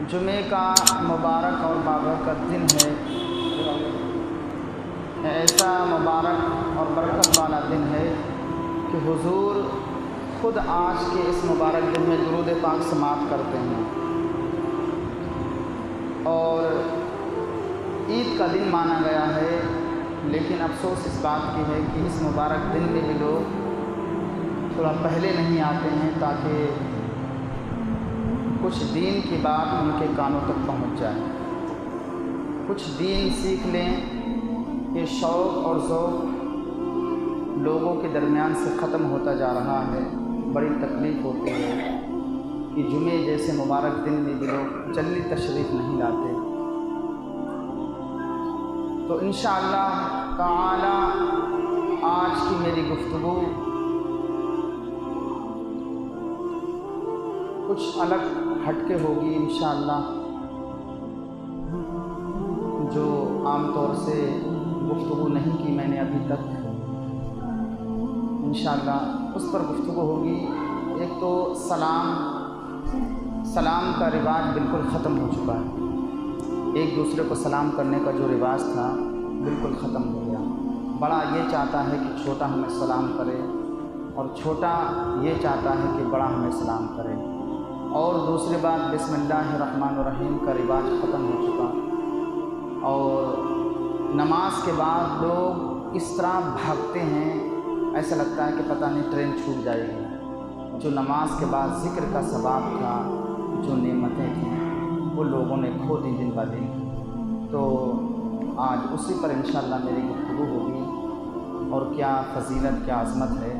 جمعے کا مبارک اور بابرکت دن ہے۔ ایسا مبارک اور برکت والا دن ہے کہ حضور خود آج کے اس مبارک دن میں درود پاک سماعت کرتے ہیں، اور عید کا دن مانا گیا ہے، لیکن افسوس اس بات کی ہے کہ اس مبارک دن میں بھی لوگ تھوڑا پہلے نہیں آتے ہیں تاکہ کچھ دین کی بات ان کے کانوں تک پہنچ جائے، کچھ دین سیکھ لیں۔ یہ شوق اور ذوق لوگوں کے درمیان سے ختم ہوتا جا رہا ہے۔ بڑی تکلیف ہوتی ہے کہ جمعے جیسے مبارک دن میں بھی لوگ جلدی تشریف نہیں لاتے۔ تو انشاءاللہ تعالی آج کی میری گفتگو کچھ الگ ہٹ کے ہوگی انشاءاللہ، جو عام طور سے گفتگو نہیں کی میں نے ابھی تک، انشاءاللہ اس پر گفتگو ہوگی۔ ایک تو سلام کا رواج بالکل ختم ہو چکا ہے۔ ایک دوسرے کو سلام کرنے کا جو رواج تھا بالکل ختم ہو گیا۔ بڑا یہ چاہتا ہے کہ چھوٹا ہمیں سلام کرے، اور چھوٹا یہ چاہتا ہے کہ بڑا ہمیں سلام کرے، اور دوسری بات بسم اللہ الرحمن الرحیم کا رواج ختم ہو چکا، اور نماز کے بعد لوگ اس طرح بھاگتے ہیں ایسا لگتا ہے کہ پتہ نہیں ٹرین چھوٹ جائے گی۔ جو نماز کے بعد ذکر کا ثواب تھا، جو نعمتیں تھیں، وہ لوگوں نے کھو دی دن بہ دن۔ تو آج اسی پر انشاءاللہ میری گفتگو ہوگی، اور کیا فضیلت، کیا عظمت ہے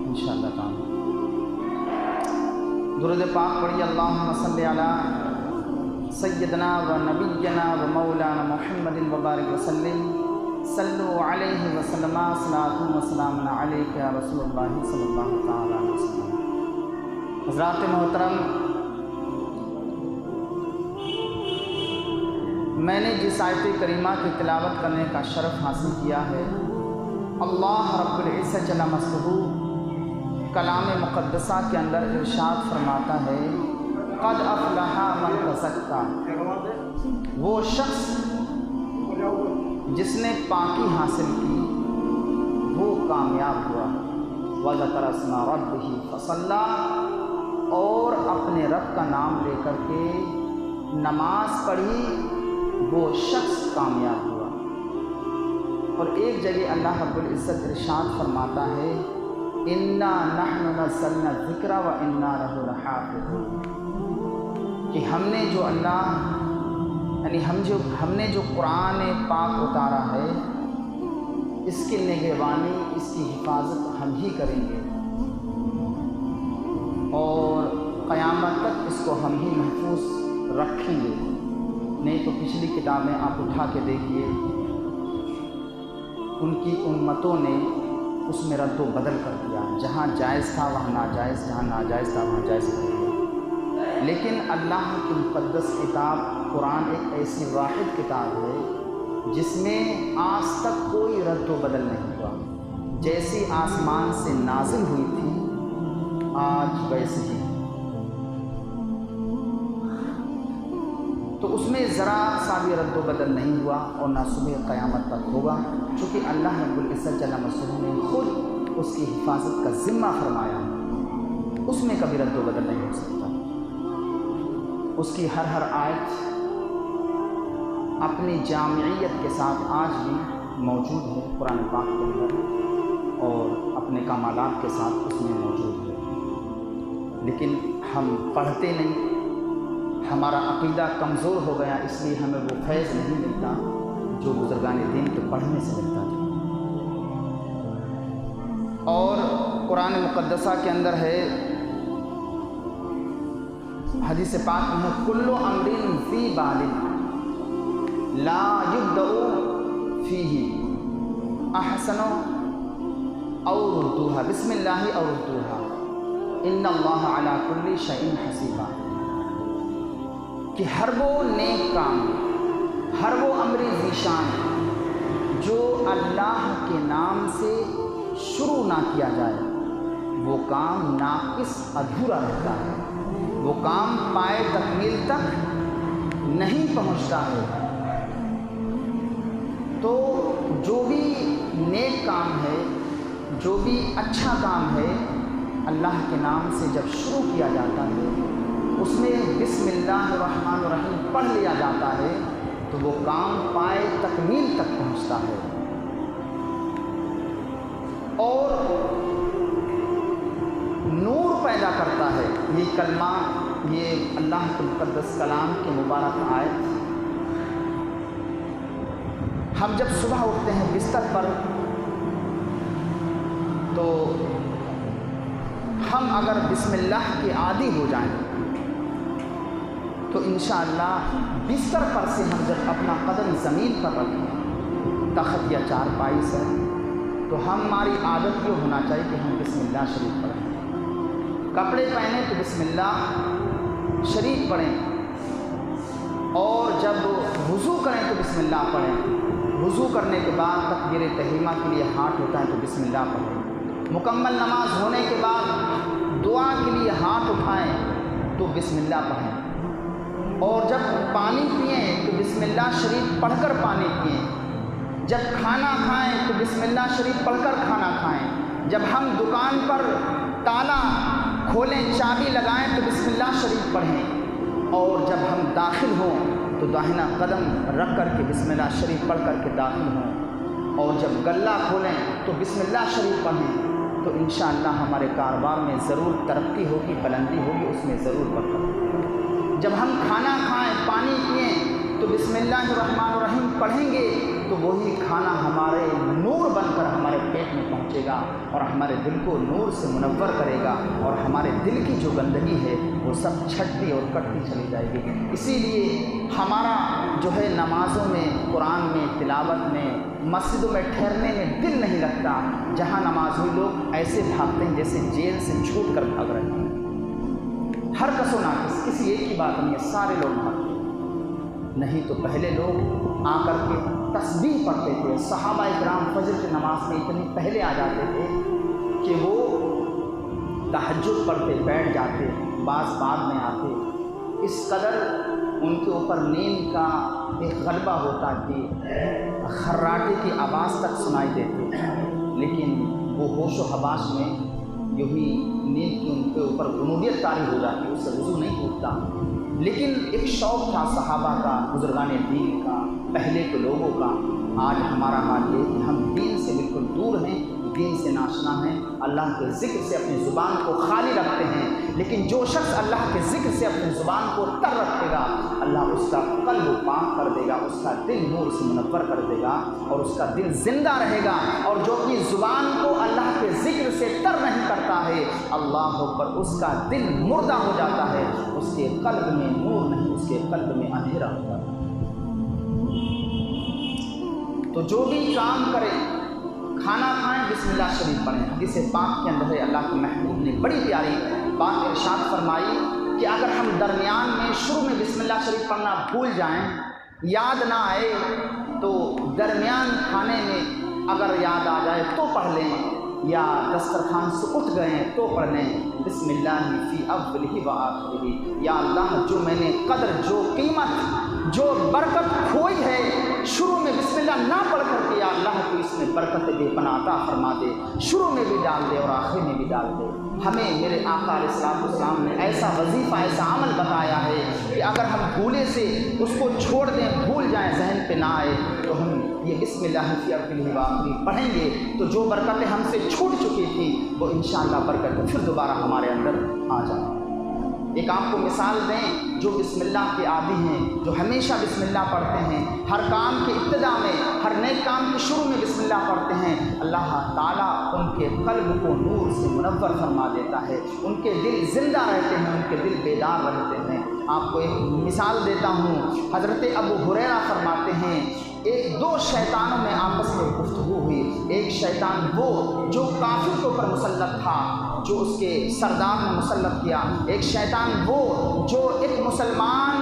انشاءاللہ تعالی۔ درود پاک پڑھی، اللہم صلی علی سیدنا و نبینا و مولانا محمد وبارک وسلم، صلو علیہ وسلم، صلاۃ و سلام علیک یا رسول اللہ صلی اللہ تعالی علیہ وسلم۔ حضرات محترم، میں نے جس آیت کریمہ کی تلاوت کرنے کا شرف حاصل کیا ہے، اللہ رب العزت جل مجدہ کلام مقدسہ کے اندر ارشاد فرماتا ہے، قد افلح من تزکیٰ، وہ شخص جس نے پاکی حاصل کی وہ کامیاب ہوا، وذکر اسم ربہ فصلی، اور اپنے رب کا نام لے کر کے نماز پڑھی، وہ شخص کامیاب ہوا۔ اور ایک جگہ اللہ رب العزت ارشاد فرماتا ہے، انا نحن نزلنا الذکر و انا لہ لحافظون، کہ ہم نے جو ہم نے جو قرآن پاک اتارا ہے، اس کی نگہبانی، اس کی حفاظت ہم ہی کریں گے، اور قیامت تک اس کو ہم ہی محفوظ رکھیں گے۔ نہیں تو پچھلی کتابیں آپ اٹھا کے دیکھیے، ان کی امتوں نے اس میں رد و بدل کر دیا، جہاں جائز تھا وہاں ناجائز، جہاں ناجائز تھا وہاں جائز کر دیا۔ لیکن اللہ کی مقدس کتاب قرآن ایک ایسی واحد کتاب ہے جس میں آج تک کوئی رد و بدل نہیں ہوا، جیسی آسمان سے نازل ہوئی تھی آج ویسے ہی۔ تو اس میں ذرا سا بھی رد و بدل نہیں ہوا، اور نہ صبح قیامت تک ہوگا، چونکہ اللہ رب العزت جل مجدہ نے خود اس کی حفاظت کا ذمہ فرمایا، اس میں کبھی رد و بدل نہیں ہو سکتا۔ اس کی ہر آیت اپنی جامعیت کے ساتھ آج بھی موجود ہے قرآن پاک کے اندر، اور اپنے کمالات کے ساتھ اس میں موجود ہے، لیکن ہم پڑھتے نہیں، ہمارا عقیدہ کمزور ہو گیا، اس لیے ہمیں وہ فیض نہیں ملتا جو بزرگان دین کے پڑھنے سے ملتا تھا۔ اور قرآن مقدسہ کے اندر ہے، حدیث پاک میں، کل امر فی بال لا یبدأ فیہ احسن او ردوها، بسم اللہ او ردوها ان اللہ علی کل شیء حسیب، کہ ہر وہ نیک کام، ہر وہ امر ذیشان جو اللہ کے نام سے شروع نہ کیا جائے، وہ کام ناقص ادھورا رہتا ہے، وہ کام پائے تکمیل تک نہیں پہنچتا ہے۔ تو جو بھی نیک کام ہے، جو بھی اچھا کام ہے، اللہ کے نام سے جب شروع کیا جاتا ہے، اس میں بسم اللہ الرحمن الرحیم پڑھ لیا جاتا ہے، تو وہ کام پائے تکمیل تک پہنچتا ہے۔ اور نور پیدا کرتا ہے یہ کلمہ، یہ اللہ کے مقدس کلام کی مبارک آیت۔ ہم جب صبح اٹھتے ہیں بستر پر، تو ہم اگر بسم اللہ کے عادی ہو جائیں تو انشاءاللہ بستر پر سے ہم جب اپنا قدم زمین پر رکھیں، تخت یا چارپائی سے، تو ہماری عادت یہ ہونا چاہیے کہ ہم بسم اللہ شریف پڑھیں۔ کپڑے پہنیں تو بسم اللہ شریف پڑھیں، اور جب وضو کریں تو بسم اللہ پڑھیں۔ وضو کرنے کے بعد تکبیر تحریمہ کے لیے ہاتھ ہوتا ہے تو بسم اللہ پڑھیں۔ مکمل نماز ہونے کے بعد دعا کے لیے ہاتھ اٹھائیں تو بسم اللہ پڑھیں، اور جب پانی پئیں تو بسم اللہ شریف پڑھ کر پانی پئیں۔ جب کھانا کھائیں تو بسم اللہ شریف پڑھ کر کھانا کھائیں۔ جب ہم دکان پر تالا کھولیں، چابی لگائیں تو بسم اللہ شریف پڑھیں، اور جب ہم داخل ہوں تو داہنا قدم رکھ کر کے بسم اللہ شریف پڑھ کر کے داخل ہوں، اور جب غلہ کھولیں تو بسم اللہ شریف پڑھیں، تو انشاءاللہ ہمارے کاروبار میں ضرور ترقی ہوگی، بلندی ہوگی، اس میں ضرور برکت۔ جب ہم کھانا کھائیں، پانی پئیں تو بسم اللہ الرحمن الرحیم پڑھیں گے، تو وہی کھانا ہمارے نور بن کر ہمارے پیٹ میں پہنچے گا، اور ہمارے دل کو نور سے منور کرے گا، اور ہمارے دل کی جو گندگی ہے وہ سب چھٹتی اور کٹتی چلی جائے گی۔ اسی لیے ہمارا جو ہے نمازوں میں، قرآن میں، تلاوت میں، مسجدوں میں ٹھہرنے میں دل نہیں لگتا۔ جہاں نماز ہوئی لوگ ایسے بھاگتے ہیں جیسے جیل سے چھوٹ کر بھاگ رہے ہیں، ہر کس و ناقص، کسی ایک کی بات نہیں ہے، سارے لوگ بھاگتے ہیں۔ نہیں تو پہلے لوگ آ کر کے تسبیح پڑھتے تھے، صحابہ اکرام فجر کی نماز میں اتنے پہلے آ جاتے تھے کہ وہ تہجد پڑھتے بیٹھ جاتے، بعض بعد میں آتے۔ اس قدر ان کے اوپر نیند کا ایک غلبہ ہوتا کہ خراٹے کی آواز تک سنائی دیتی، لیکن وہ ہوش و حواس میں یوں ہی نیند کی ان کے اوپر غنودیت طاری ہو جاتی، اس سے وضو نہیں ٹوٹتا۔ لیکن ایک شوق تھا صحابہ کا، بزرگان دین کا، پہلے کے لوگوں کا۔ آج ہمارا حال یہ کہ ہم دین سے بالکل دور ہیں، دین سے ناشنا ہیں، اللہ کے ذکر سے اپنی زبان کو خالی رکھتے ہیں۔ لیکن جو شخص اللہ کے ذکر سے اپنی زبان کو تر رکھے گا، اللہ اس کا قلب پاک کر دے گا، اس کا دل نور سے منور کر دے گا، اور اس کا دل زندہ رہے گا۔ اور جو اپنی زبان کو اللہ کے ذکر سے تر نہیں کرتا ہے، اللہ اکبر، اس کا دل مردہ ہو جاتا ہے، اس کے قلب میں نور نہیں، اس کے قلب میں اندھیرا ہو جاتا ہے۔ تو جو بھی کام کرے، کھانا کھائیں بسم اللہ شریف پڑھیں۔ حدیث پاک کے اندر ہے، اللہ کے محبوب نے بڑی پیاری بات ارشاد فرمائی کہ اگر ہم درمیان میں شروع میں بسم اللہ شریف پڑھنا بھول جائیں، یاد نہ آئے، تو درمیان کھانے میں اگر یاد آ جائے تو پڑھ لیں، یا دسترخوان سے اٹھ گئے ہیں تو پڑھ لیں بسم اللہ فی اولہ و آخرہ۔ یا اللہ، جو میں نے قدر، جو قیمت، جو برکت کھوئی ہے شروع میں بسم اللہ نہ پڑھ کر کے، یا اللہ تو اس میں برکت بے پناہ عطا فرما دے، شروع میں بھی ڈال دے اور آخر میں بھی ڈال دے۔ ہمیں میرے آقا علیہ السلام نے ایسا وظیفہ، ایسا عمل بتایا ہے کہ اگر ہم بھولے سے اس کو چھوڑ دیں، بھول جائیں، ذہن پہ نہ آئے، تو ہم یہ بسم اللہ فی اولہ و آخرہ پڑھیں گے تو جو برکتیں ہم سے چھوٹ چکی تھیں وہ انشاءاللہ برکتیں پھر دوبارہ ہمارے اندر آ جائیں۔ ایک آپ کو مثال دیں، جو بسم اللہ کے عادی ہیں، جو ہمیشہ بسم اللہ پڑھتے ہیں، ہر کام کے ابتدا میں، ہر نئے کام کے شروع میں بسم اللہ پڑھتے ہیں، اللہ تعالیٰ ان کے قلب کو نور سے منور فرما دیتا ہے، ان کے دل زندہ رہتے ہیں، ان کے دل بیدار رہتے ہیں۔ آپ کو ایک مثال دیتا ہوں، حضرت ابو ہریرہ فرماتے ہیں، دو شیطانوں میں آپس میں گفتگو ہوئی۔ ایک شیطان وہ جو کافر کے اوپر مسلط تھا، جو اس کے سردار نے مسلط کیا، ایک شیطان وہ جو ایک مسلمان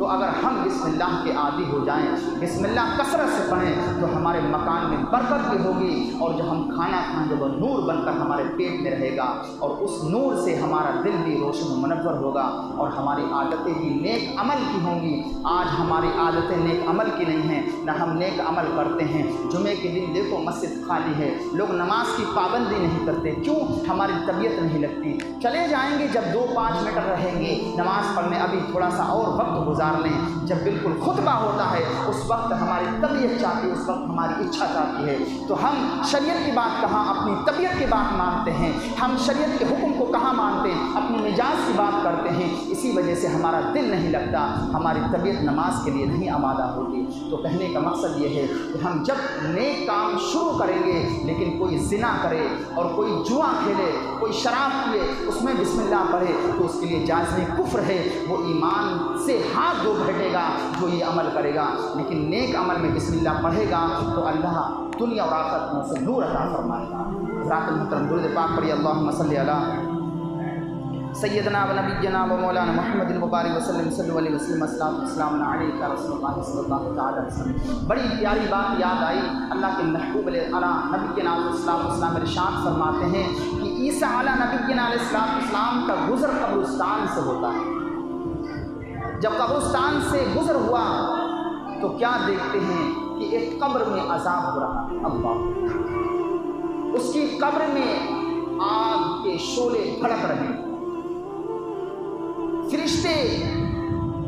تو اگر ہم بسم اللہ کے عادی ہو جائیں، بسم اللہ کثرت سے پڑھیں، تو ہمارے مکان میں برکت بھی ہوگی، اور جو ہم کھانا کھائیں گے وہ نور بن کر ہمارے پیٹ میں رہے گا، اور اس نور سے ہمارا دل بھی روشن و منور ہوگا، اور ہماری عادتیں بھی نیک عمل کی ہوں گی۔ آج ہماری عادتیں نیک عمل کی نہیں ہیں، نہ ہم نیک عمل کرتے ہیں۔ جمعے کے دن دیکھو مسجد خالی ہے، لوگ نماز کی پابندی نہیں کرتے، کیوں؟ ہماری طبیعت نہیں لگتی۔ چلے جائیں گے جب 2-5 منٹ رہیں گے نماز پڑھنے، ابھی تھوڑا سا اور وقت گزار لیں، جب بالکل خطبہ ہوتا ہے اس وقت ہماری طبیعت چاہتی ہے، اس وقت ہماری اچھا چاہتی ہے، تو ہم شریعت کی بات کہاں اپنی طبیعت کی بات مانتے ہیں، ہم شریعت کے حکم کو کہاں مانتے ہیں، اپنی مزاج کی بات کرتے ہیں۔ اسی وجہ سے ہمارا دل نہیں لگتا، ہماری طبیعت نماز کے لیے نہیں آمادہ ہوتی۔ تو کہنے کا مقصد یہ ہے کہ ہم جب نیک کام شروع کریں گے، لیکن کوئی زنا کرے اور کوئی جوا کھیلے، کوئی شراب پیے، اس میں بسم اللہ پڑھے، تو اس کے لیے جازم کفر ہے، وہ ایمان سے ہاتھ دھو بیٹھے گا جو یہ عمل کرے گا۔ لیکن نیک عمل میں بسم اللہ پڑھے گا تو اللہ دنیا اور آخرت میں سے نور عطا فرمائے گا۔ حضرات محترم، درود پاک پڑھیے، اللہم صلی علی سیدنا و نبینا و مولانا محمد المبارک وسلم، صلی اللہ علیہ وسلم، السلام علیکم رسول اللہ صلی اللہ تعالی وسلم۔ بڑی پیاری بات یاد آئی، اللہ کے محبوب علیہ نبی کے نام السلام ارشاد فرماتے ہیں کہ عیسیٰ علیہ نبی کے نام السلام کا گزر قبرستان سے ہوتا ہے۔ جب قبرستان سے گزر ہوا تو کیا دیکھتے ہیں کہ ایک قبر میں عذاب ہو رہا ہے، اللہ، اس کی قبر میں آگ کے شعلے بھڑک رہے ہیں، فرشتے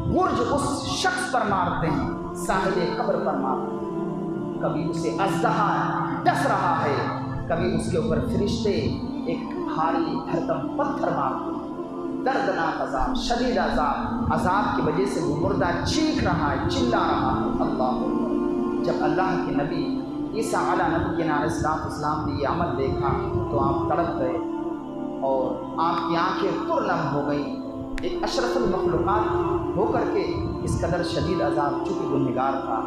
گرج اس شخص پر مارتے ہیں، صاحب قبر پر مارتے ہیں، کبھی اسے اژدہا ڈس رہا ہے، کبھی اس کے اوپر فرشتے ایک بھاری بھرکم پتھر مارتے ہیں۔ دردناک عذاب، شدید عذاب کی وجہ سے وہ مردہ چیخ رہا ہے، چلا رہا ہے، اللہ اکبر۔ جب اللہ کے نبی عیسیٰ علیہ نبی کے نام السلام نے یہ عمل دیکھا تو آپ تڑپ گئے اور آپ کی آنکھیں پرنم ہو گئیں۔ ایک اشرف المخلوقات ہو کر کے اس قدر شدید عذاب، چونکہ گنہگار تھا،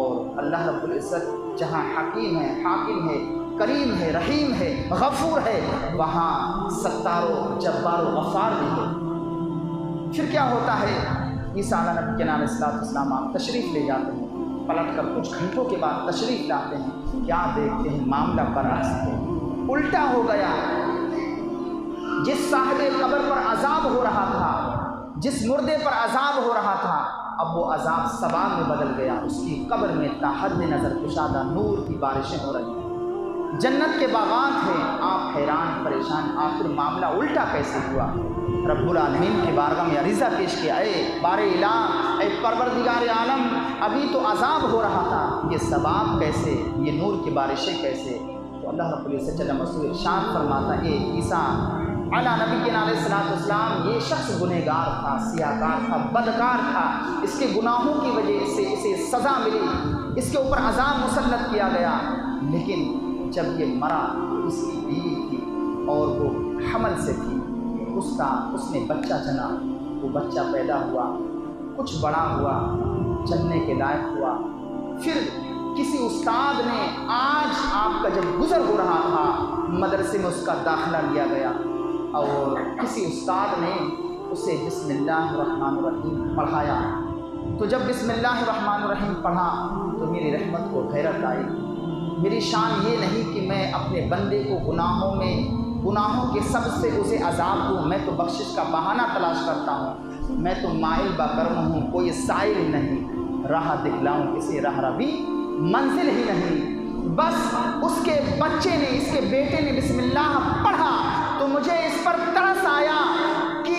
اور اللہ رب العزت جہاں حکیم ہے، حاکم ہے، کریم ہے، رحیم ہے، غفور ہے، وہاں ستار و جبار و غفار بھی ہے۔ پھر کیا ہوتا ہے؟ عیسیٰ علیہ نبی کے نام السلام آپ تشریف لے جاتے ہیں، پلٹ کر کچھ گھنٹوں کے بعد تشریف لاتے ہیں، کیا دیکھتے ہیں؟ معاملہ برعکس ہے، الٹا ہو گیا۔ جس صاحب قبر پر عذاب ہو رہا تھا، جس مردے پر عذاب ہو رہا تھا، اب وہ عذاب ثواب میں بدل گیا۔ اس کی قبر میں تاحد نظر کشادہ نور کی بارشیں ہو رہی ہیں، جنت کے باغات ہیں۔ آپ حیران پریشان، آخر معاملہ الٹا کیسے ہوا؟ رب العالمین کی بارگاہ میں عریضہ پیش کیا، اے بار الہ، اے پروردگار عالم، ابھی تو عذاب ہو رہا تھا، یہ ثواب کیسے، یہ نور کی بارشیں کیسے؟ تو اللہ رب العزت جل مصروف ارشاد فرماتا، اے عیسیٰ علیہ نبی کے نام السلام، یہ شخص گنہگار تھا، سیاہکار تھا، بدکار تھا، اس کے گناہوں کی وجہ سے اسے سزا ملی، اس کے اوپر عذاب مسلط کیا گیا، لیکن جب یہ مرا تو اس کی بیوی تھی اور وہ حمل سے تھی، اس نے بچہ جنا، وہ بچہ پیدا ہوا، کچھ بڑا ہوا، جننے کے لائق ہوا۔ پھر کسی استاد نے، آج آپ کا جب گزر ہو رہا تھا، مدرسے میں اس کا داخلہ لیا گیا، اور کسی استاد نے اسے بسم اللہ الرحمن الرحیم پڑھایا، تو جب بسم اللہ الرحمن الرحیم پڑھا تو میری رحمت کو حیرت آئی۔ میری شان یہ نہیں کہ میں اپنے بندے کو گناہوں کے سب سے اسے عذاب دوں، میں تو بخشش کا بہانہ تلاش کرتا ہوں، میں تو مائل با کرم ہوں، کوئی سائل نہیں، راہ دکھلاؤں کسی راہ روی منزل ہی نہیں۔ بس اس کے بچے نے، اس کے بیٹے نے بسم اللہ پڑھا تو مجھے اس پر ترس آیا کہ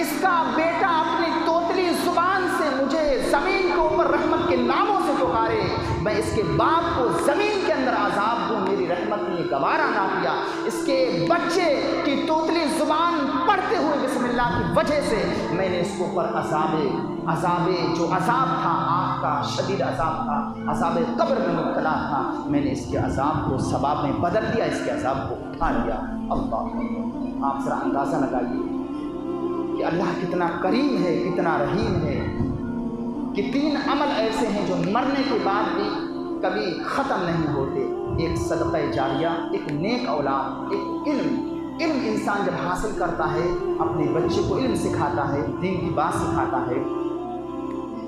اس کا بیٹا اپنی توتلی زبان سے مجھے زمین کے اوپر رحمت کے ناموں سے پکارے، میں اس کے باپ کو زمین کے اندر عذاب دوں، میری رحمت نے گوارا نہ کیا۔ اس کے بچے کی توتلی زبان پڑھتے ہوئے بسم اللہ کی وجہ سے میں نے اس کے اوپر جو عذاب تھا، آگ کا شدید عذاب تھا، عذاب قبر میں مبتلا تھا، میں نے اس کے عذاب کو ثواب میں بدل دیا، اس کے عذاب کو اٹھا لیا۔ اللہ، آپ ذرا اندازہ لگائیے کہ اللہ کتنا کریم ہے، کتنا رحیم ہے، کہ 3 عمل ایسے ہیں جو مرنے کے بعد بھی کبھی ختم نہیں ہوتے، ایک صدقہ جاریہ، ایک نیک اولاد، ایک علم انسان جب حاصل کرتا ہے، اپنے بچے کو علم سکھاتا ہے، دین کی بات سکھاتا ہے،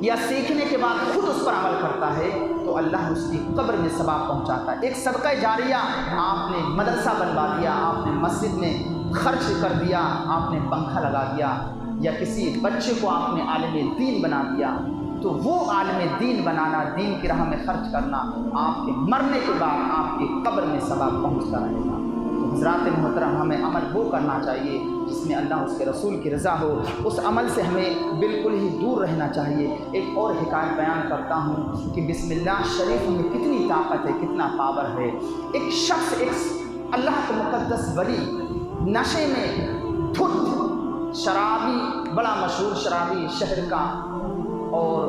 یا سیکھنے کے بعد خود اس پر عمل کرتا ہے تو اللہ اس کی قبر میں ثواب پہنچاتا ہے۔ ایک صدقہ جاریہ آپ نے مدرسہ بنوا دیا، آپ نے مسجد میں خرچ کر دیا، آپ نے پنکھا لگا دیا، یا کسی بچے کو آپ نے عالم دین بنا دیا، تو وہ عالم دین بنانا، دین کی راہ میں خرچ کرنا آپ کے مرنے کے بعد آپ کی قبر میں ثواب پہنچتا رہے گا۔ تو حضرات محترم، ہمیں عمل وہ کرنا چاہیے جس میں اللہ اس کے رسول کی رضا ہو، اس عمل سے ہمیں بالکل ہی دور رہنا چاہیے۔ ایک اور حکایت بیان کرتا ہوں کہ بسم اللہ شریف میں کتنی طاقت ہے، کتنا پاور ہے۔ ایک شخص، ایک اللہ کا مقدس ولی، نشے میں دھت، شرابی، بڑا مشہور شرابی شہر کا، اور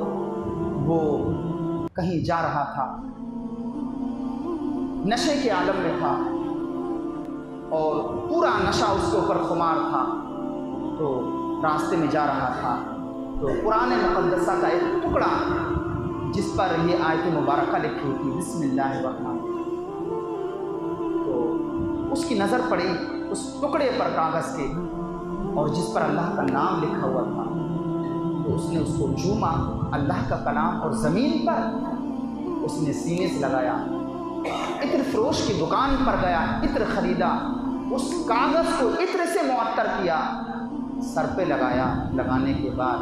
وہ کہیں جا رہا تھا، نشے کے عالم میں تھا اور پورا نشہ اس کے اوپر خمار تھا، تو راستے میں جا رہا تھا تو قرآن مقدسہ کا ایک ٹکڑا جس پر یہ آیت مبارکہ لکھی ہوئی تھی بسم اللہ الرحمن، تو اس کی نظر پڑی اس ٹکڑے پر کاغذ کے، اور جس پر اللہ کا نام لکھا ہوا تھا، تو اس نے اس کو چوما، اللہ کا کلام، اور زمین پر اس نے سینے سے لگایا، عطر فروش کی دکان پر گیا، عطر خریدا، اس کاغذ کو عطر سے معطر کیا، سر پہ لگایا، لگانے کے بعد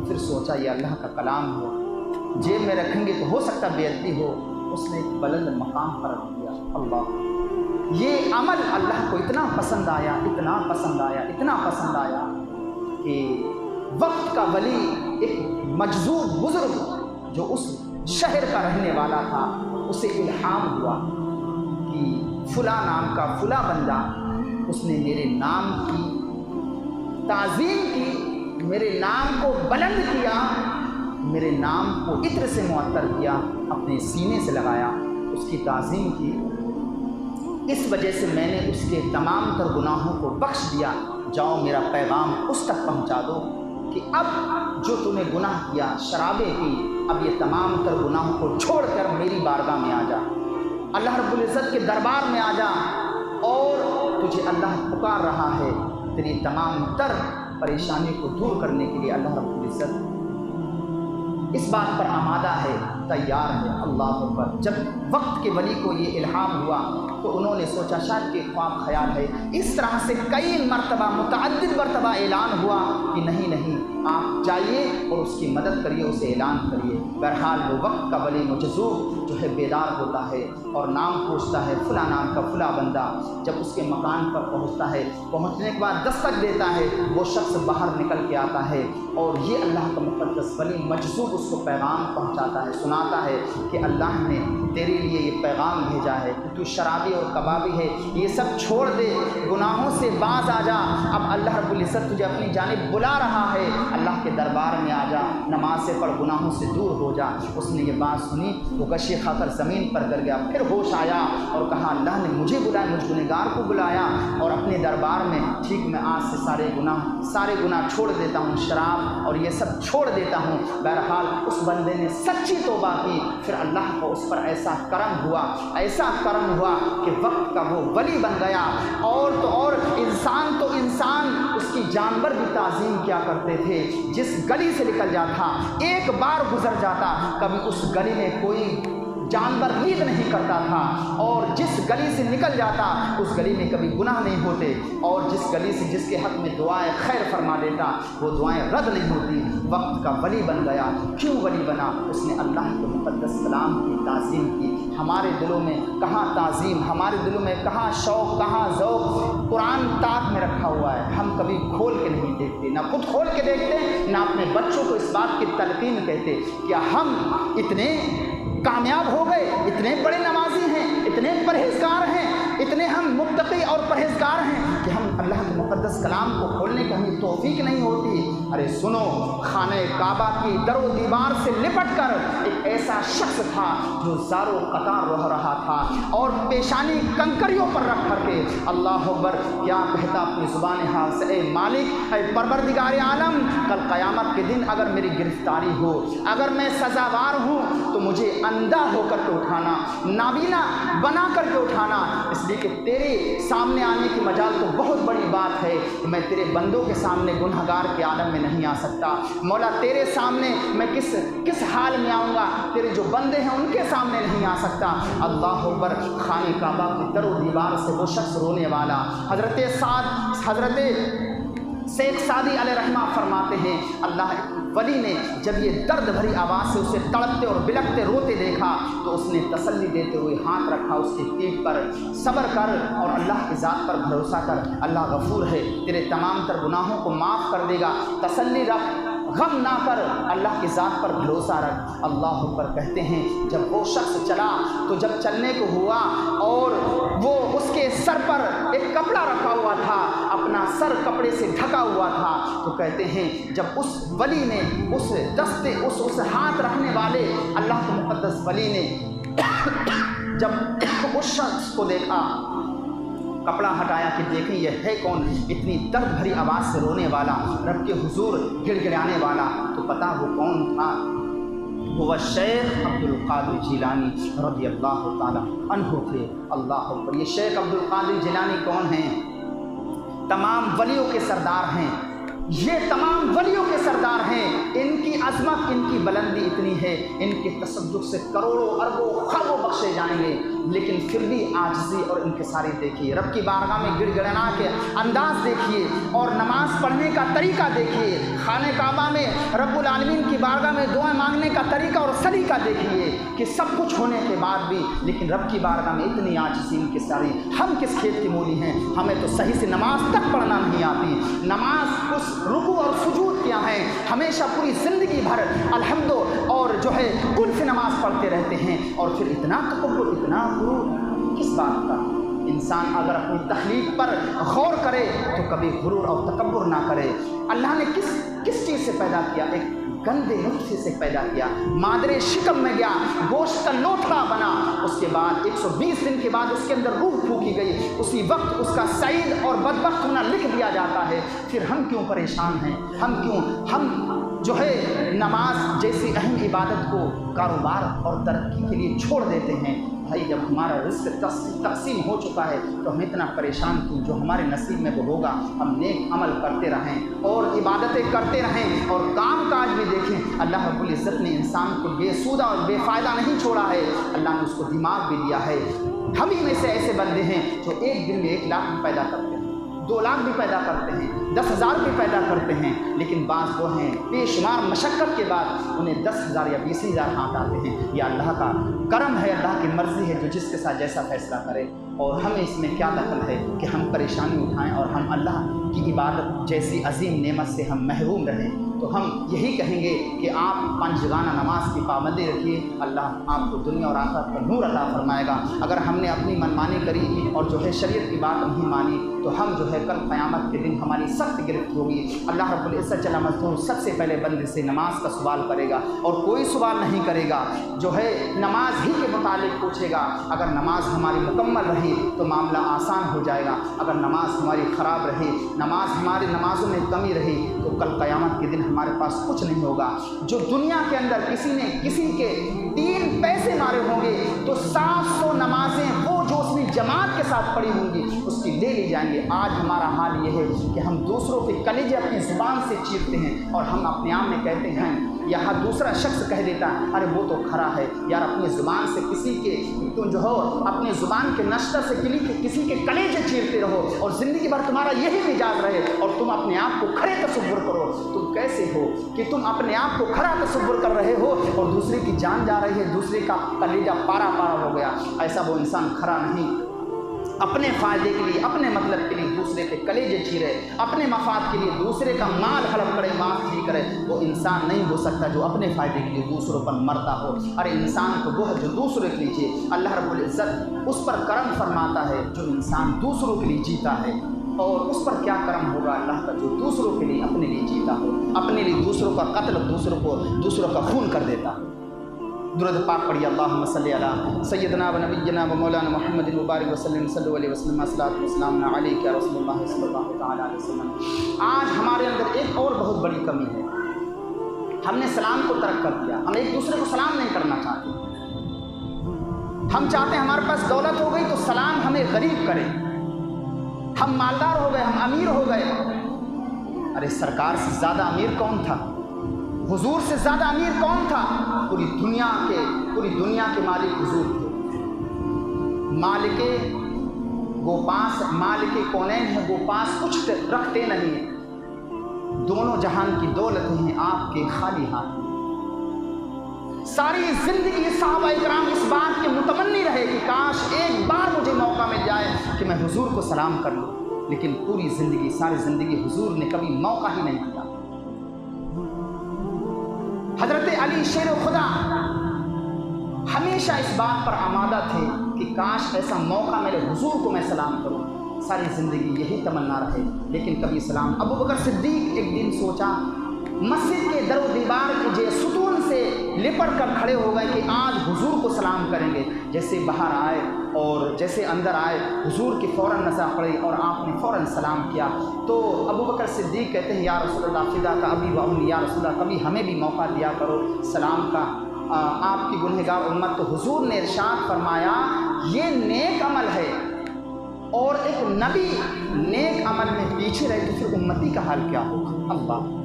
پھر سوچا یہ اللہ کا کلام ہو، جیب میں رکھیں گے تو ہو سکتا بے ادبی ہو، اس نے ایک بلند مقام پر رکھ دیا۔ اللہ، یہ عمل اللہ کو اتنا پسند آیا، اتنا پسند آیا، اتنا پسند آیا کہ وقت کا ولی، ایک مجذوب بزرگ جو اس شہر کا رہنے والا تھا، اسے الہام ہوا کہ فلاں نام کا فلاں بندہ، اس نے میرے نام کی تعظیم کی، میرے نام کو بلند کیا، میرے نام کو عطر سے معطر کیا، اپنے سینے سے لگایا، اس کی تعظیم کی، اس وجہ سے میں نے اس کے تمام تر گناہوں کو بخش دیا، جاؤ میرا پیغام اس تک پہنچا دو کہ اب جو تم نے گناہ کیا، شرابیں کی، اب یہ تمام تر گناہوں کو چھوڑ کر میری بارگاہ میں آ جا، اللہ رب العزت کے دربار میں آ جا، اور تجھے اللہ پکار رہا ہے، تیری تمام تر پریشانی کو دور کرنے کے لیے اللہ رب العزت اس بات پر آمادہ ہے، تیار ہے۔ اللہ اکبر۔ جب وقت کے ولی کو یہ الہام ہوا تو انہوں نے سوچا شاید کہ خواب خیال ہے، اس طرح سے کئی مرتبہ، متعدد مرتبہ اعلان ہوا کہ نہیں نہیں، آپ جائیے اور اس کی مدد کریے، اسے اعلان کریے۔ بہرحال وہ وقت کا ولی مجذوب جو ہے بیدار ہوتا ہے اور نام پوچھتا ہے، فلاں نام کا فلاں بندہ، جب اس کے مکان پر پہنچتا ہے، پہنچنے کے بعد دستک دیتا ہے، وہ شخص باہر نکل کے آتا ہے، اور یہ اللہ کا مقدس ولی مجذوب اس کو پیغام پہنچاتا ہے، سناتا ہے کہ اللہ نے تیرے لیے یہ پیغام بھیجا ہے کہ تو شرابی اور کبابی ہے، یہ سب چھوڑ دے، گناہوں سے باز آ جا، اب اللہ رب العزت تجھے اپنی جانب بلا رہا ہے، اللہ کے دربار میں آ جا، نماز سے پڑھ، گناہوں سے دور ہو جا۔ اس نے یہ بات سنی تو غشی کھا کر زمین پر گر گیا، پھر ہوش آیا اور کہا اللہ نے مجھے بلایا، مجھ گنہگار کو بلایا، اور اپنے دربار میں ٹھیک میں آج سے سارے گناہ چھوڑ دیتا ہوں، شراب اور یہ سب چھوڑ دیتا ہوں۔ بہرحال اس بندے نے سچی توبہ کی، پھر اللہ کو اس پر ایسا کرم ہوا کہ وقت کا وہ ولی بن گیا، اور تو اور انسان اس کی جانور بھی تعظیم کیا کرتے تھے، جس گلی سے نکل جاتا، ایک بار گزر جاتا، کبھی اس گلی میں کوئی جانور نیند نہیں کرتا تھا، اور جس گلی سے نکل جاتا اس گلی میں کبھی گناہ نہیں ہوتے، اور جس گلی سے جس کے حق میں دعائیں خیر فرما دیتا وہ دعائیں رد نہیں ہوتی۔ وقت کا ولی بن گیا۔ کیوں ولی بنا؟ اس نے اللہ کے مقدس کلام کی تعظیم کی۔ ہمارے دلوں میں کہاں تعظیم، ہمارے دلوں میں کہاں شوق، کہاں ذوق؟ قرآن طاق میں رکھا ہوا ہے، ہم کبھی کھول کے نہیں دیکھتے، نہ خود کھول کے دیکھتے، نہ اپنے بچوں کو اس بات کی تلقین کہتے۔ کیا ہم اتنے کامیاب ہو گئے، اتنے بڑے نمازی ہیں، اتنے پرہیزگار ہیں، اتنے ہم متقی اور پرہیزگار ہیں کہ ہم اللہ کے مقدس کلام کو کھولنے کی ہمیں توفیق نہیں ہوتی؟ ارے سنو، خانہ کعبہ کی در و دیوار سے لپٹ کر ایک ایسا شخص تھا جو زار و قطار رہ رہا تھا، اور پیشانی کنکریوں پر رکھ کر کے اللہ اکبر کیا کہتا اپنی زبان حال سے، اے مالک، اے پروردگار عالم، کل قیامت کے دن اگر میری گرفتاری ہو، اگر میں سزاوار ہوں تو مجھے اندھا ہو کر کے اٹھانا، نابینا بنا کر کے اٹھانا، اس لیے کہ تیرے سامنے آنے کی مجال تو بہت بڑی بات ہے، کہ میں تیرے بندوں کے سامنے گنہگار کے عالم میں نہیں آ سکتا، مولا تیرے سامنے میں کس حال میں آؤں گا، تیرے جو بندے ہیں ان کے سامنے نہیں آ سکتا۔ اللہ اکبر۔ خانہ کعبہ کی در و دیوار سے وہ شخص رونے والا، حضرت شیخ سعدی علیہ رحمہ فرماتے ہیں اللہ ولی نے جب یہ درد بھری آواز سے اسے تڑپتے اور بلکتے روتے دیکھا تو اس نے تسلی دیتے ہوئے ہاتھ رکھا اس کی پیٹھ پر، صبر کر اور اللہ کی ذات پر بھروسہ کر، اللہ غفور ہے، تیرے تمام تر گناہوں کو معاف کر دے گا، تسلی رکھ، غم نہ کر، اللہ کی ذات پر بھروسہ رکھ۔ اللہ اکبر۔ کہتے ہیں جب وہ شخص چلا تو جب چلنے کو ہوا اور وہ اس کے سر پر ایک کپڑا رکھا ہوا تھا، اپنا سر کپڑے سے ڈھکا ہوا تھا، تو کہتے ہیں جب اس ولی نے اس ہاتھ رکھنے والے اللہ کے مقدس ولی نے جب اس شخص کو دیکھا، کپڑا ہٹایا کہ دیکھیں یہ ہے کون، اتنی درد بھری آواز سے رونے والا، رب کے حضور گڑ گڑانے والا، تو پتہ وہ کون تھا؟ وہ شیخ عبد القادر جیلانی رضی اللہ تعالیٰ عنہ تھے۔ اللہ اکبر۔ یہ شیخ عبد القادر جیلانی کون ہیں؟ تمام ولیوں کے سردار ہیں، یہ تمام ولیوں کے سردار ہیں۔ ان کی عظمت، ان کی بلندی اتنی ہے، ان کے تصدق سے کروڑوں اربوں خربوں بخشے جائیں گے، لیکن پھر بھی عاجزی اور انکساری دیکھیے، رب کی بارگاہ میں گڑ گڑانا کے انداز دیکھیے اور نماز پڑھنے کا طریقہ دیکھیے، خانہ کعبہ میں رب العالمین کی بارگاہ میں دعائیں مانگنے کا طریقہ اور سلیقہ دیکھیے کہ سب کچھ ہونے کے بعد بھی لیکن رب کی بارگاہ میں اتنی عاجزی انکساری۔ ہم کس کھیت کی مولی ہیں، ہمیں تو صحیح سے نماز تک پڑھنا نہیں آتی، نماز اس رکوع اور سجود کیا ہیں، ہمیشہ پوری زندگی بھر الحمد اور جو ہے کل سے نماز پڑھتے رہتے ہیں، اور پھر اتنا تکبر، اتنا غرور کس بات کا؟ انسان اگر اپنی تخلیق پر غور کرے تو کبھی غرور اور تکبر نہ کرے۔ اللہ نے کس چیز سے پیدا کیا؟ ایک گندے نطفے سے پیدا کیا، مادر شکم میں گیا، گوشت کا لوتھڑا بنا، اس کے بعد 120 دن کے بعد اس کے اندر روح پھونکی گئی، اسی وقت اس کا سعید اور بدبخت ہونا لکھ دیا جاتا ہے۔ پھر ہم کیوں پریشان ہیں؟ ہم جو ہے نماز جیسی اہم عبادت کو کاروبار اور ترقی کے لیے چھوڑ دیتے ہیں؟ بھائی جب ہمارا رزق تقسیم ہو چکا ہے تو ہم اتنا پریشان کیوں؟ جو ہمارے نصیب میں وہ ہوگا، ہم نیک عمل کرتے رہیں اور عبادتیں کرتے رہیں اور کام کاج بھی دیکھیں۔ اللہ رب العزت نے انسان کو بے سودہ اور بے فائدہ نہیں چھوڑا ہے، اللہ نے اس کو دماغ بھی دیا ہے۔ ہم ہی میں سے ایسے بندے ہیں جو ایک دن میں 1 لاکھ بھی پیدا کرتے ہیں، 2 لاکھ بھی پیدا کرتے ہیں، 10,000 بھی پیدا کرتے ہیں، لیکن بعض وہ ہیں بے شمار مشقت کے بعد انہیں 10,000 یا 20,000 ہاتھ آتے ہیں۔ یہ اللہ کا کرم ہے، اللہ کی مرضی ہے، جو جس کے ساتھ جیسا فیصلہ کرے، اور ہمیں اس میں کیا دخل ہے کہ ہم پریشانی اٹھائیں اور ہم اللہ کی عبادت جیسی عظیم نعمت سے ہم محروم رہیں۔ تو ہم یہی کہیں گے کہ آپ 5 جگانہ نماز کی پابندی رکھیے، اللہ آپ کو دنیا اور آخرت کا نور عطا فرمائے گا۔ اگر ہم نے اپنی منمانی کری اور جو ہے شریعت کی بات نہیں مانی تو ہم جو ہے کل قیامت کے دن ہماری سخت گرفت ہوگی۔ اللہ رب العزت جل مجدہ سب سے پہلے بندے سے نماز کا سوال کرے گا، اور کوئی سوال نہیں کرے گا، جو ہے نماز ہی کے متعلق پوچھے گا۔ اگر نماز ہماری مکمل رہی تو معاملہ آسان ہو جائے گا، اگر نماز ہماری خراب رہی، ہماری نمازوں میں کمی رہی تو کل قیامت کے دن ہمارے پاس کچھ نہیں ہوگا۔ جو دنیا کے اندر کسی نے کسی کے 3 پیسے مارے ہوں گے تو 700 نمازیں وہ جو اس نے جماعت کے ساتھ پڑھی ہوں گی اس کی لے لی جائیں گے۔ آج ہمارا حال یہ ہے کہ ہم دوسروں کے کلیجے اپنی زبان سے چیرتے ہیں اور ہم اپنے آپ میں کہتے ہیں، یا دوسرا شخص کہہ دیتا ہے ارے وہ تو کھڑا ہے۔ یار اپنی زبان سے کسی کے تم جو ہو اپنی زبان کے نشتر سے کسی کے کلیجے چیرتے رہو اور زندگی بھر تمہارا یہی مزاج رہے، اور تم اپنے آپ کو کھڑے تصور کرو۔ تم کیسے ہو کہ تم اپنے آپ کو کھڑا تصور کر رہے ہو اور دوسرے کی جان جا رہی ہے، دوسرے کا کلیجہ پارا پارا ہو گیا؟ ایسا وہ انسان کھڑا نہیں۔ اپنے فائدے کے لیے، اپنے مطلب کے لیے دوسرے کے کلیجے چیرے، اپنے مفاد کے لیے دوسرے کا مال ہڑپ کرے، مال چوری کرے، وہ انسان نہیں ہو سکتا جو اپنے فائدے کے لیے دوسروں پر مرتا ہو۔ ارے انسان تو وہ ہے جو دوسرے کے لیے، اللہ رب العزت اس پر کرم فرماتا ہے جو انسان دوسروں کے لیے جیتا ہے، اور اس پر کیا کرم ہوگا اللہ کا جو دوسروں کے لیے اپنے لیے جیتا ہو، اپنے لیے دوسروں کا قتل، دوسروں کا خون کر دیتا۔ درود پاک پڑھیے، اللہم صلی علی سیدنا و نبینا و مولانا محمد مبارک وسلم، صلی اللہ علیہ وسلم، الصلاۃ والسلام علیک یا رسول اللہ صلی اللہ تعالیٰ علیہ وسلم۔ آج ہمارے اندر ایک اور بہت بڑی کمی ہے، ہم نے سلام کو ترک کر دیا، ہم ایک دوسرے کو سلام نہیں کرنا چاہتے۔ ہم چاہتے ہیں ہمارے پاس دولت ہو گئی تو سلام ہمیں غریب کرے، ہم مالدار ہو گئے، ہم امیر ہو گئے۔ ارے سرکار سے زیادہ امیر کون تھا؟ حضور سے زیادہ امیر کون تھا؟ پوری دنیا کے مالک حضور تھے۔ مالک کونین ہے، وہ پاس کچھ رکھتے نہیں ہیں، دونوں جہان کی دولت ہیں آپ کے خالی ہاتھ میں۔ ساری زندگی صحابہ کرام اس بات کے متمنی رہے کہ کاش ایک بار مجھے موقع مل جائے کہ میں حضور کو سلام کر لوں، لیکن ساری زندگی حضور نے کبھی موقع ہی نہیں دیا۔ حضرت علی شیر خدا ہمیشہ اس بات پر آمادہ تھے کہ کاش ایسا موقع ملے حضور کو میں سلام کروں، ساری زندگی یہی تمنا رہے، لیکن کبھی سلام۔ ابو بکر صدیق ایک دن سوچا، مسجد کے در و دیوار کے ستون سے لپٹ کر کھڑے ہو گئے کہ آج حضور کو سلام کریں گے۔ جیسے باہر آئے اور جیسے اندر آئے، حضور کی فوراً نظر پڑی اور آپ نے فوراً سلام کیا۔ تو ابو بکر صدیق کہتے ہیں، یا رسول اللہ فدا کا ابی و امی، یا رسول اللہ کبھی ہمیں بھی موقع دیا کرو سلام کا، آپ کی گنہگار امت۔ تو حضور نے ارشاد فرمایا، یہ نیک عمل ہے، اور ایک نبی نیک عمل میں پیچھے رہے تو پھر امتی کا حال کیا ہوگا؟ اللہ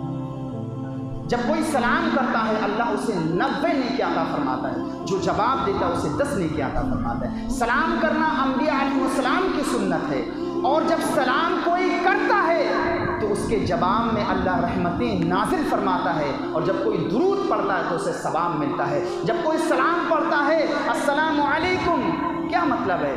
جب کوئی سلام کرتا ہے اللہ اسے 90 نیکی عطا فرماتا ہے، جو جواب دیتا ہے اسے 10 نیکی عطا فرماتا ہے۔ سلام کرنا انبیاء علیہ السلام کی سنت ہے، اور جب سلام کوئی کرتا ہے تو اس کے جواب میں اللہ رحمتیں نازل فرماتا ہے، اور جب کوئی درود پڑھتا ہے تو اسے ثواب ملتا ہے۔ جب کوئی سلام پڑھتا ہے السلام علیکم، کیا مطلب ہے؟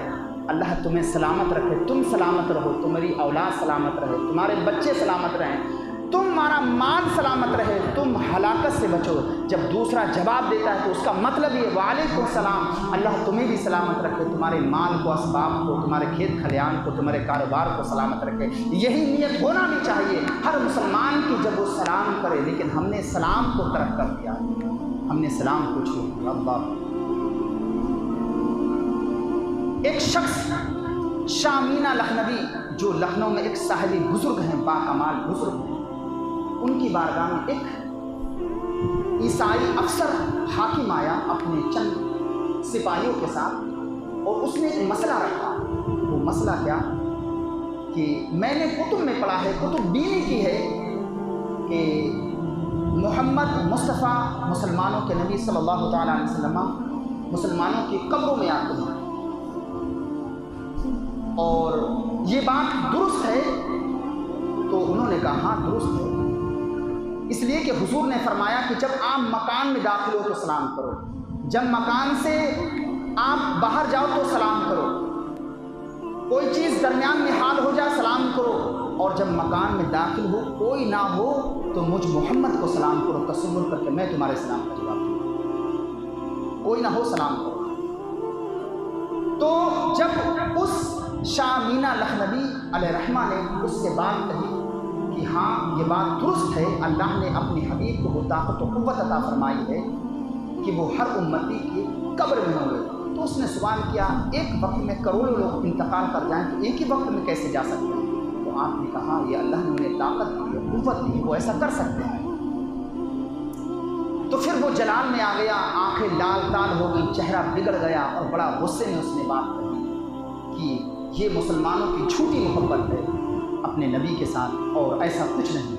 اللہ تمہیں سلامت رکھے، تم سلامت رہو، تمہاری اولاد سلامت رہے، تمہارے بچے سلامت رہیں، تمہارا مال سلامت رہے، تم ہلاکت سے بچو۔ جب دوسرا جواب دیتا ہے تو اس کا مطلب یہ وعلیکم السلام، اللہ تمہیں بھی سلامت رکھے، تمہارے مال کو، اسباب کو، تمہارے کھیت کھلیان کو، تمہارے کاروبار کو سلامت رکھے۔ یہی نیت ہونا بھی چاہیے ہر مسلمان کی جب وہ سلام کرے، لیکن ہم نے سلام کو ترک کر دیا، ہم نے سلام کو چھوڑ دیا۔ اللہ ایک شخص شاہ مینا لکھنوی، جو لکھنؤ میں ایک صاحبی بزرگ ہیں، باکمال بزرگ ہیں، ان کی بارگاہ میں ایک عیسائی افسر حاکم آیا اپنے چند سپاہیوں کے ساتھ، اور اس نے ایک مسئلہ رکھا۔ وہ مسئلہ کیا کہ میں نے کتب میں پڑھا ہے، کتب بینی کی ہے کہ محمد مصطفیٰ مسلمانوں کے نبی صلی اللہ تعالیٰ علیہ وسلم مسلمانوں کی قبروں میں آتے ہیں، اور یہ بات درست ہے؟ تو انہوں نے کہا ہاں درست ہے، اس لیے کہ حضور نے فرمایا کہ جب آپ مکان میں داخل ہو تو سلام کرو، جب مکان سے آپ باہر جاؤ تو سلام کرو، کوئی چیز درمیان میں حال ہو جائے سلام کرو، اور جب مکان میں داخل ہو کوئی نہ ہو تو مجھ محمد کو سلام کرو، تصور کر کے میں تمہارے سلام کا جواب دوں، کوئی نہ ہو سلام کرو۔ تو جب اس شاہ مینا لکھنوی علیہ رحمہ نے اس سے بات کہی کہ ہاں یہ بات درست ہے، اللہ نے اپنے حبیب کو وہ طاقت و قوت عطا فرمائی ہے کہ وہ ہر امتی کی قبر میں ہوں گے، تو اس نے سوال کیا ایک وقت میں کروڑوں لوگ انتقال کر جائیں تو ایک ہی وقت میں کیسے جا سکتے ہیں؟ تو آپ نے کہا یہ اللہ نے انہیں طاقت دی ہے، قوت دی ہے، وہ ایسا کر سکتے ہیں۔ تو پھر وہ جلال میں آ گیا، آنکھیں لال تال ہو گئی، چہرہ بگڑ گیا، اور بڑا غصے میں اس نے بات کہی کہ یہ مسلمانوں کی جھوٹی محبت ہے اپنے نبی کے ساتھ، اور ایسا کچھ نہیں۔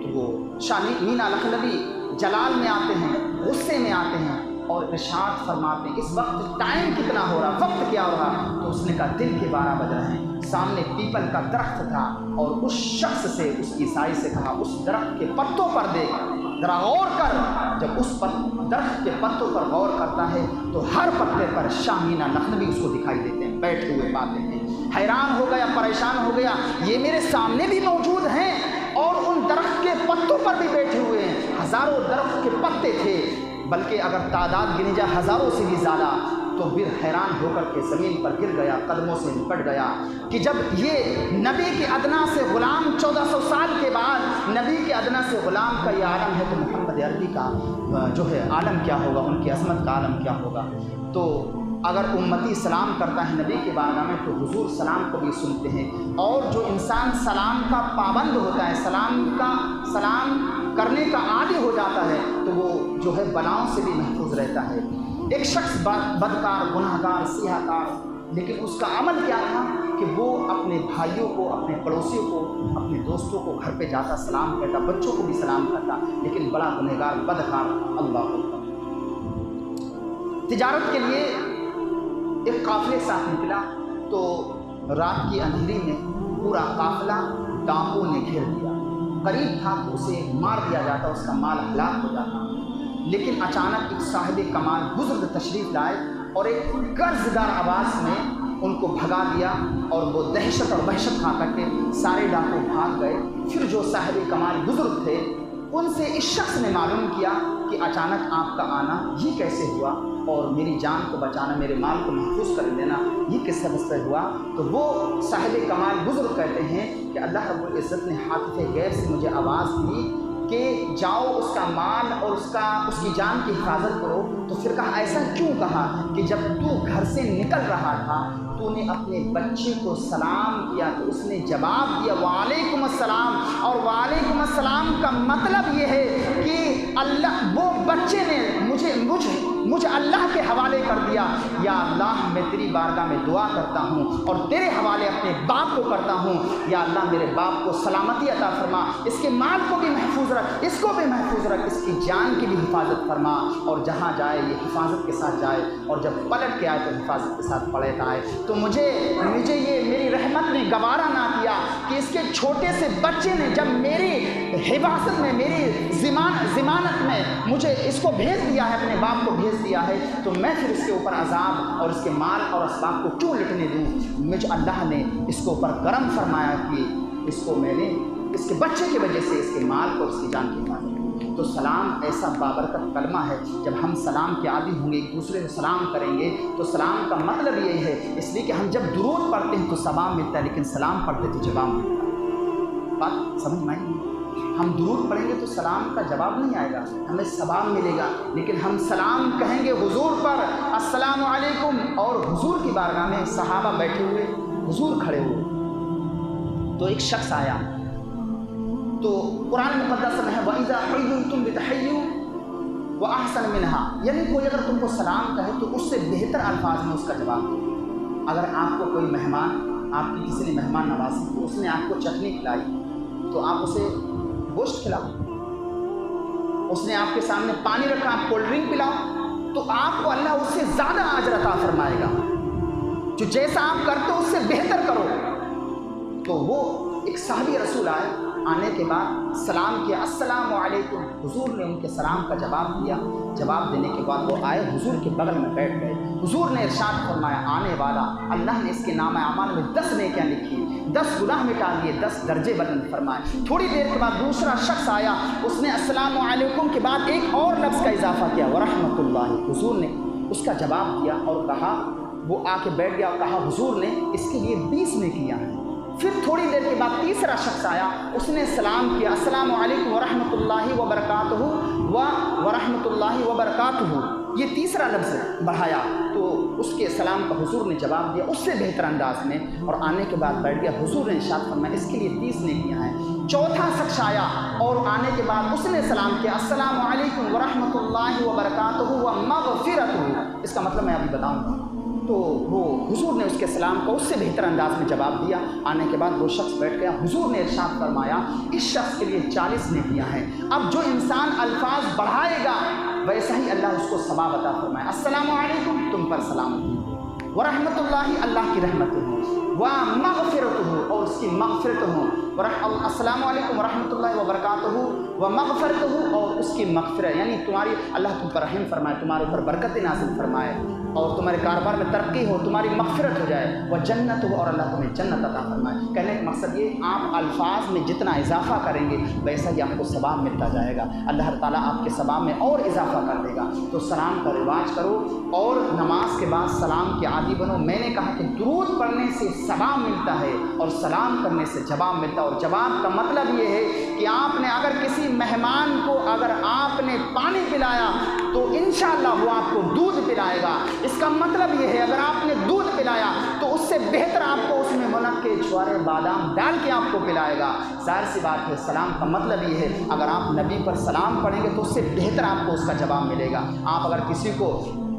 تو وہ شاہ مینا لکھنوی جلال میں آتے ہیں، غصے میں آتے ہیں، اور ارشاد فرماتے ہیں اس وقت ٹائم کتنا ہو رہا، وقت کیا ہو رہا؟ تو اس نے کہا دن کے 12 بج رہے ہیں۔ سامنے پیپل کا درخت تھا، اور اس شخص سے، اس عیسائی سے کہا اس درخت کے پتوں پر دیکھ، ذرا غور کر۔ جب اس درخت کے پتوں پر غور کرتا ہے تو ہر پتے پر شاہ مینا لکھنوی اس کو دکھائی دیتے ہیں، بیٹھے ہوئے پاتے ہیں۔ حیران ہو گیا، پریشان ہو گیا، یہ میرے سامنے بھی موجود ہیں اور ان درخت کے پتوں پر بھی بیٹھے ہوئے ہیں۔ ہزاروں درخت کے پتے تھے، بلکہ اگر تعداد گنی جائے ہزاروں سے بھی زیادہ۔ تو پھر حیران ہو کر کے زمین پر گر گیا، قدموں سے لپٹ گیا کہ جب یہ نبی کے ادنا سے غلام 1400 سال کے بعد نبی کے ادنا سے غلام کا یہ عالم ہے، تو محمد عربی کا جو ہے عالم کیا ہوگا، ان کی عظمت کا عالم کیا ہوگا۔ تو اگر امتی سلام کرتا ہے نبی کے بارگاہ میں تو حضور سلام کو بھی سنتے ہیں، اور جو انسان سلام کا پابند ہوتا ہے، سلام کرنے کا عادی ہو جاتا ہے، تو وہ جو ہے بلاؤں سے بھی محفوظ رہتا ہے۔ ایک شخص بدکار، گناہگار، سیاہ کار لیکن اس کا عمل کیا تھا کہ وہ اپنے بھائیوں کو، اپنے پڑوسیوں کو، اپنے دوستوں کو گھر پہ جاتا سلام کرتا، بچوں کو بھی سلام کرتا، لیکن بڑا گنہگار بدکار اللہ اکبر۔ تجارت کے لیے ایک قافلے ساتھ نکلا تو رات کی اندھیری میں پورا قافلہ ڈاکوؤں نے گھیر دیا، قریب تھا کہ اسے مار دیا جاتا، اس کا مال ہلاک ہو جاتا، لیکن اچانک ایک صاحب کمال بزرگ تشریف لائے اور ایک قرضدار آواز میں ان کو بھگا دیا، اور وہ دہشت اور وحشت کھا کر کے سارے ڈاکو بھاگ گئے۔ پھر جو صاحب کمال بزرگ تھے ان سے اس شخص نے معلوم کیا کہ اچانک آپ کا آنا یہ کیسے ہوا، اور میری جان کو بچانا، میرے مال کو محفوظ کر لینا یہ کس سبب سے ہوا؟ تو وہ صاحب کمال بزرگ کہتے ہیں کہ اللہ رب العزت نے حاطف غیب سے مجھے آواز دی کہ جاؤ اس کا مال اور اس کی جان کی حفاظت کرو۔ تو پھر کہا ایسا کیوں کہا کہ جب تو گھر سے نکل رہا تھا تو نے اپنے بچے کو سلام کیا تو اس نے جواب دیا وعلیکم السلام، اور وعلیکم السلام کا مطلب یہ ہے کہ اللہ، وہ بچے نے مجھے اللہ کے حوالے کر دیا، یا اللہ میں تیری بارگاہ میں دعا کرتا ہوں اور تیرے حوالے اپنے باپ کو کرتا ہوں، یا اللہ میرے باپ کو سلامتی عطا فرما، اس کے مال کو بھی محفوظ رکھ، اس کو بھی محفوظ رکھ، اس کی جان کی بھی حفاظت فرما، اور جہاں جائے یہ حفاظت کے ساتھ جائے، اور جب پلٹ کے آئے تو حفاظت کے ساتھ پلٹ آئے۔ تو مجھے یہ میری رحمت نے گوارا نہ کیا کہ اس کے چھوٹے سے بچے نے جب میری حفاظت میں، میری ضمانت میں مجھے اس کو بھیج دیا ہے، اپنے باپ کو بھیج دیا ہے، تو میں پھر اس کے اوپر عذاب اور اس کے مال اور اسباب کو کیوں لٹنے دوں؟ مجھے اللہ نے اس کو اوپر کرم فرمایا کہ اس کو میں نے اس کے بچے کی وجہ سے اس کے مال کو، اس کی جان کی حفاظت۔ تو سلام ایسا بابرکت کلمہ ہے، جب ہم سلام کے عادی ہوں گے، ایک دوسرے کو سلام کریں گے تو سلام کا مطلب یہی ہے، اس لیے کہ ہم جب درود پڑھتے ہیں تو ثواب ملتا ہے، لیکن سلام پڑھتے تو جواب ملتا ہے۔ بات سمجھ میں آئی؟ ہم درود پڑھیں گے تو سلام کا جواب نہیں آئے گا، ہمیں ثواب ملے گا، لیکن ہم سلام کہیں گے حضور پر السلام علیکم، اور حضور کی بارگاہ میں صحابہ بیٹھے ہوئے، حضور کھڑے ہوئے، تو ایک شخص آیا، تو قرآن مقدس میں ہے وَإِذَا حُيِّيتُم بِتَحِيَّةٍ وَأَحْسَنَ مِنْهَا، یعنی کوئی اگر تم کو سلام کہے تو اس سے بہتر الفاظ میں اس کا جواب دو۔ اگر آپ کو کوئی مہمان، آپ کی کسی نے مہمان نوازی تو اس نے آپ کو چٹنی کھلائی تو آپ اسے گوشت کھلاؤ، اس نے آپ کے سامنے پانی رکھا، آپ کولڈ ڈرنک پلاؤ، تو آپ کو اللہ اس سے زیادہ اجر عطا فرمائے گا، جو جیسا آپ کرتے ہو اس سے بہتر کرو۔ تو وہ ایک صحابی رسول آنے کے بعد سلام کیا السلام علیکم، حضور نے ان کے سلام کا جواب دیا، جواب دینے کے بعد وہ آئے حضور کے بغل میں بیٹھ گئے، حضور نے ارشاد فرمایا آنے والا اللہ نے اس کے نام اعمال میں 10 نیکیاں لکھی، 10 گناہ مٹا دیے، 10 درجے بلند فرمائے۔ تھوڑی دیر کے بعد دوسرا شخص آیا، اس نے السلام علیکم کے بعد ایک اور لفظ کا اضافہ کیا ورحمۃ اللہ، حضور نے اس کا جواب دیا اور کہا، وہ آ کے بیٹھ گیا اور کہا حضور نے اس کے لیے 20 نیکیاں ہیں۔ پھر تھوڑی دیر کے بعد تیسرا شخص آیا، اس نے سلام کیا السلام علیکم ورحمۃ اللہ وبرکاتہ ورحمۃ اللہ وبرکاتہ، یہ تیسرا لفظ بڑھایا، تو اس کے سلام کا حضور نے جواب دیا اس سے بہتر انداز میں، اور آنے کے بعد بیٹھ گیا، حضور نے ارشاد فرمایا اس کے لیے 30 نیکیاں ہیں۔ چوتھا شخص آیا اور آنے کے بعد اس نے سلام کیا السلام علیکم ورحمۃ اللہ وبرکاتہ ومغفرتہ، اس کا مطلب میں ابھی بتاؤں گا۔ تو وہ حضور نے اس کے سلام کو اس سے بہتر انداز میں جواب دیا، آنے کے بعد وہ شخص بیٹھ گیا، حضور نے ارشاد فرمایا اس شخص کے لیے 40 نیکیاں ہیں۔ اب جو انسان الفاظ بڑھائے گا ویسا ہی اللہ اس کو ثواب عطا فرمائے، السلام علیکم تم پر سلامتی، ورحمۃ اللہ اللہ کی رحمت ہو، ومغفرتہ اور اس کی مغفرت ہو، السلام علیکم ورحمۃ اللہ وبرکاتہ ومغفرتہ اور اس کی مغفرت، یعنی تمہاری اللہ تم پر رحم فرمائے، تمہارے اوپر برکت نازل فرمائے، اور تمہارے کاروبار میں ترقی ہو، تمہاری مغفرت ہو جائے، وہ جنت ہو اور اللہ تمہیں جنت عطا فرمائے۔ کہنے کا مقصد یہ آپ الفاظ میں جتنا اضافہ کریں گے ویسا ہی آپ کو ثواب ملتا جائے گا، اللہ تعالیٰ آپ کے ثواب میں اور اضافہ کر دے گا۔ تو سلام کا رواج کرو اور نماز کے بعد سلام کے عادی بنو۔ میں نے کہا کہ درود پڑھنے سے ثواب ملتا ہے اور سلام کرنے سے جواب ملتا ہے، اور جواب کا مطلب یہ ہے کہ آپ نے اگر کسی مہمان کو اگر آپ نے پانی پلایا تو انشاءاللہ وہ آپ کو دودھ پلائے گا، اس کا مطلب یہ ہے اگر آپ نے دودھ پلایا تو اس سے بہتر آپ کو اس میں منقے چھوارے بادام ڈال کے آپ کو پلائے گا۔ ظاہر سی بات ہے سلام کا مطلب یہ ہے اگر آپ نبی پر سلام پڑھیں گے تو اس سے بہتر آپ کو اس کا جواب ملے گا۔ آپ اگر